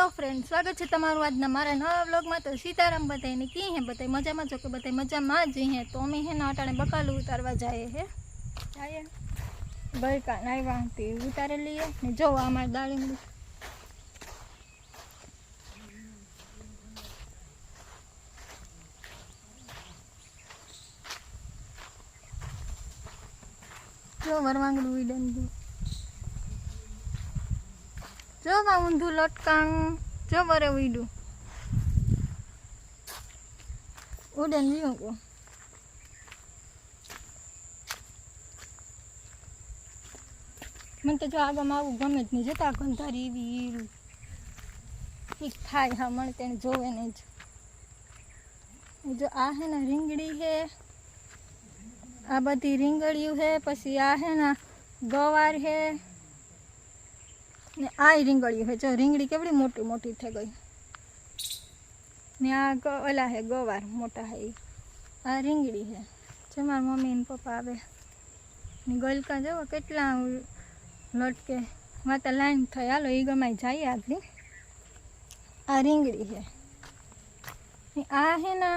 Hello friends, स्वागत है तमारू आजना मारा नवा व्लॉग में। तो सीताराम बताई ने की है बताई मजा में जो कि बताई मजा में जी है। तो अमे है ना अटाणे बकालू उतारवा जाए है भाई का नाई उतारे लिए ने जो हमारे दाड़ी जो वरवांगड़ू उड़न जो ऊंधू लटकांग जो वरे उड़ू उड़न जीव को मन तो जो आगे में आવું गमे ज नहीं जता कंधारी वीरू ठीक थाय हाँ मन तेने जोवे नहीं जो आ है ना રીંગણી है आ बधी રીંગણીયું है पछी आ है ना गवार है ने आ રીંગણીયું है। जो રીંગણી केवड़ी मोटी मोटी थी गई ने आ ओला है गवार मोटा है आ રીંગણી है। जो मार मम्मी ने पप्पा आवे गलका जो केटला लटके माता लाइन थी हालो ई गमाई जाए आगली आ રીંગણી है। आ है ना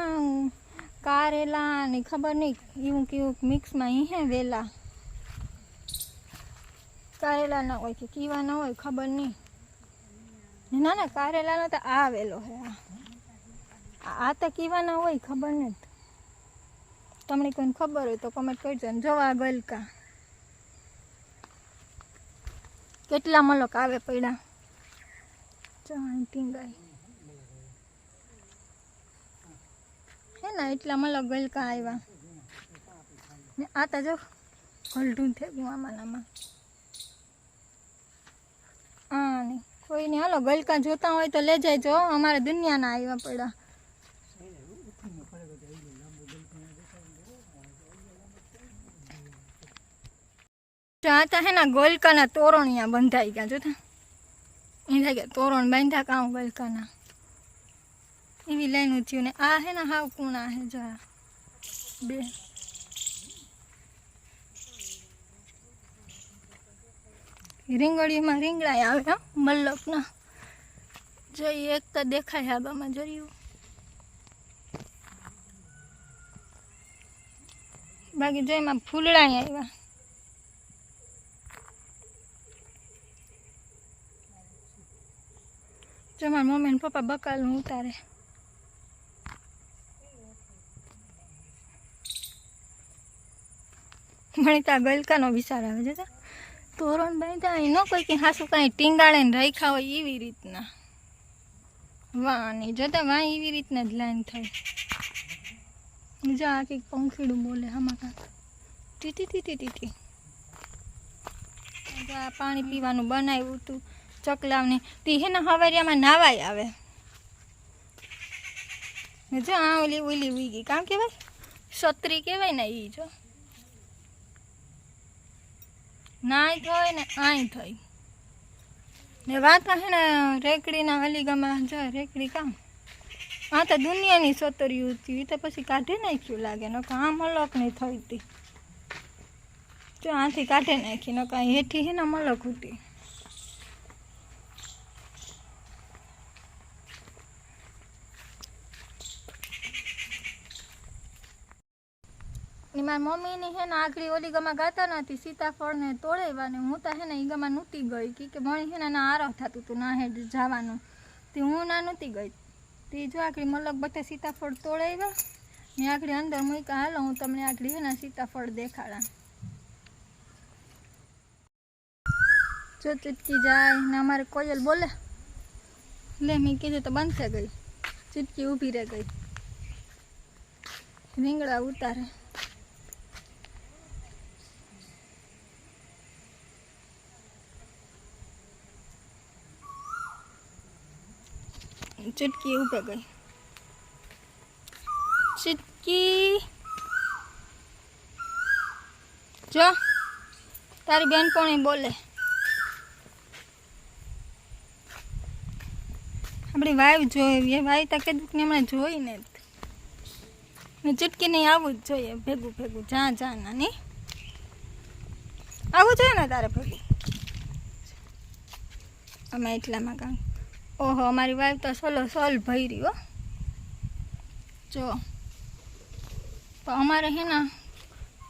कारेला ने खबर नहीं એવું કેવું મિક્સ માં ही है वेला कारेला ना हो कि कीवा ना हो खबर नहीं ना ना कारेला ना तो आ वेलो है आ तो कीवा ना हो खबर नहीं। तमने कोई खबर हो तो कमेंट करजो। जो आ गलका केटला मलक आवे पड़ा जो टींगाई है ना एटला मलक गलका आया आता जो गलटून थे गुआमानामा हाँ नहीं कोई नहीं हालो गलका जोता हो तो ले जाइजो अमारे दुनिया ना आया पड़ा। आता है ना गलका ना तोरणिया बंधाई गया जो था इंधा गया तोरण बांधा काऊ गलका ना एवी लाइन थी ने आ है ना हाव कूणा है जो बे રીંગણી में રીંગણાઈ આવે મલ્લક ना जो एक तो देखा है आबा में जरियो बाकी जो में फूलड़ाई आया जो मार मम्मी ने पप्पा बकाल उतारे मणिता गलका नो विचार आवे जो तोरण बांधा न कोई कि हासु कहीं टींगाड़े ने राख्या होय एवी रीतना वाह नहीं जोता वाह एवी रीतना ज लाइन थाय। जो आ कि पंखीड़ू बोले हमारा टीटी टीटी टीटी जो आ पानी पीवानुं बनाव्युं हतुं चकलावने ती है ना हवारियामां नावाय आवे ने जो आ ओली ओली उगी काम केवाय छतरी केवाय ने ई जो नाई थई ने आई थई ने वाता है ना रेकड़ी ना हली गमा जो रेकड़ी काम आ तो दुनिया नी सतरी होती तो पछी काढे नाख्युं लागे न आ मलक नहीं थई थी जो आथी काढे नाखी न कहीं हेठी है ना मलक होती मार मम्मी ने है ना आखरी ओली गमा गाता नहीं सीताफल ने तोड़ेवा ने हूँ तो है ना ई गमा नूती गई कि मणी है ना आरो थतुं तू ना हेड जवानुं ती हूँ ना नूती गई ती जो आखरी मलक बटे सीताफल तोड़ेवा ने आखरी अंदर मूक्या हालो हूँ तमने आखरी है ना सीताफल देखाड़ा जो चुटकी जाए ने अमारे कोयल बोले ले मैं कीधुं तो बंद थई गई चुटकी ऊभी रह गई રીંગણા उतारे चुटकी ऊपर गई चुटकी जो तारी बेनपणी बोले अपनी वाइफ जोई वाई तक दुख ने हमने जोई ने चुटकी नहीं आवू ज जोईए भेगू भेगू जा जा ना नहीं आवू जोईए ने तारे भेगू अमे एटला में काम ઓહો અમારી વાઈફ તો સોલ ભરી હો જો તો અમારે હે ના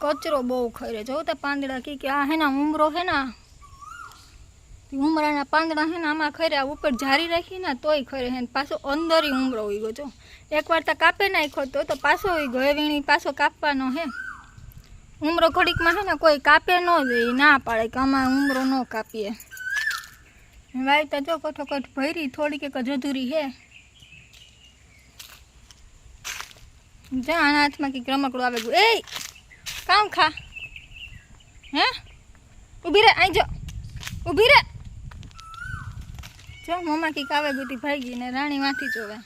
કચરો બહુ ખરે જો તો પાંદડા કે આ હે ના ઉમરો હે ના ઉમરાના પાંદડા હે ને આમાં ખરે ઉપર જારી રાખી ને તોય ખરે હે પાછો અંદર ઉમરો હોય ગયો જો એકવાર તો કાપે નાખ્યો તો પાછો હોય ગયો વીણી પાછો કાપવાનો હે ઉમરો ઘડીકમાં હે ને કોઈ કાપે ન દે ના પાડે કે આમાં ઉમરો ન કાપીએ વાય તો જો કઠોકઠ ભરી થોડીક એક જધુરી હે જા આના હાથમાં કંઈક રમકડું આવે ગયું એ કામ ખા હે ઊભી રે આઈ જો ઊભી રે જો મમ્મા કંઈક આવે ગયું ભાગી ને રાણી વાંથી જોવે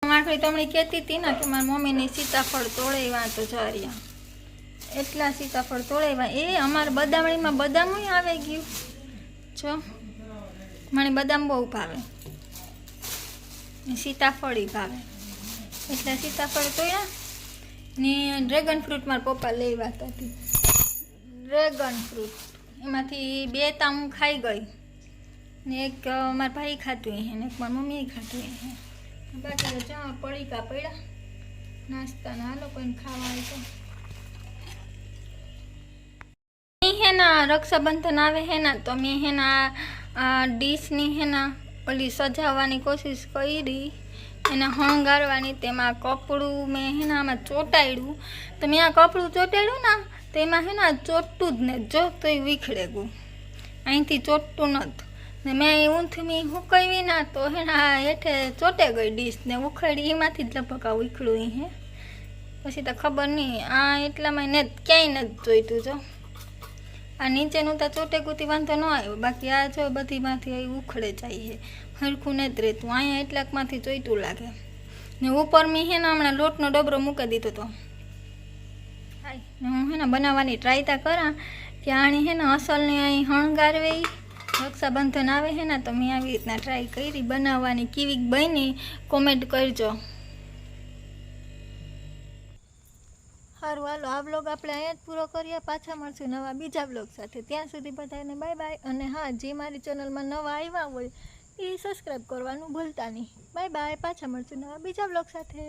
આખરી તમને કહેતી હતી ને કે મારી મમ્મીની સીતાફળ તોડેવા તો જારિયા એટલા સીતાફળ તોડેવા એ અમારે બદામણીમાં બદામ આવે ગયું જો મને બદામ બહુ ભાવે સીતાફળ ભાવે એટલે સીતાફળ તોડ્યા ને ડ્રેગન ફ્રૂટ મારા પપ્પા લેવા હતી ડ્રેગન ફ્રૂટ એમાંથી 2 તા હું ખાઈ ગઈ ને એક મારા ભાઈ ખાતું હે ને એક મારી મમ્મીએ ખાતું હે બાકી તો ચા પડીકા પડ્યા નાસ્તાના હાલો કોઈને ખાવા હોય તો હે ના રક્ષાબંધન આવે હે ના તો મેં હે ના ડીશની હે ના ઓલી સજાવવાની કોશિશ કરી એને હણગારવાની તેમાં કપડું મેં હે ના આમાં ચોંટાડ્યું તો મેં આ કપડું ચોંટાડ્યું ને તેમાં હે ના ચોટતું જ ને જો તોય વિખડે ગયું અહીંથી ચોટતું નહોતું ને મેં ઊંથમી હુકવી ના તો હે ના હેઠે ચોટે ગઈ ડીશ ને ઉખડી એમાંથી જ લગભગ આ ઉખડ્યું હે પછી તો ખબર નહીં આ એટલામાં ને ક્યાંય નથી જોઈતું જો આ નીચેનું તો ચોટે ગુતી વાંધો ન આવ્યો બાકી આ જો બધીમાંથી ઉખડે જાય છે હરખું નથી રહેતું અહીંયા એટલાકમાંથી ચોઈતું લાગે ને ઉપર મેં હે ને હમણાં લોટનો ડબરો મૂકી દીધો હતો હાય ને હું હે ને બનાવવાની ટ્રાય તા કરા કે આણી હે ને અસલને અહીં હણગારવે રક્ષાબંધન આવે હે ને તો મેં આવી રીતના ટ્રાય કરી બનાવવાની કેવી બની કોમેન્ટ કરજો સારું હાલો આ બ્લોગ આપણે અહીંયા જ પૂરો કરીએ પાછા મળશું નવા બીજા બ્લોગ સાથે ત્યાં સુધી બધાને બાય બાય અને હા જે મારી ચેનલમાં નવા આવ્યા હોય એ સબસ્ક્રાઈબ કરવાનું ભૂલતા નહીં બાય બાય પાછા મળશું નવા બીજા બ્લોગ સાથે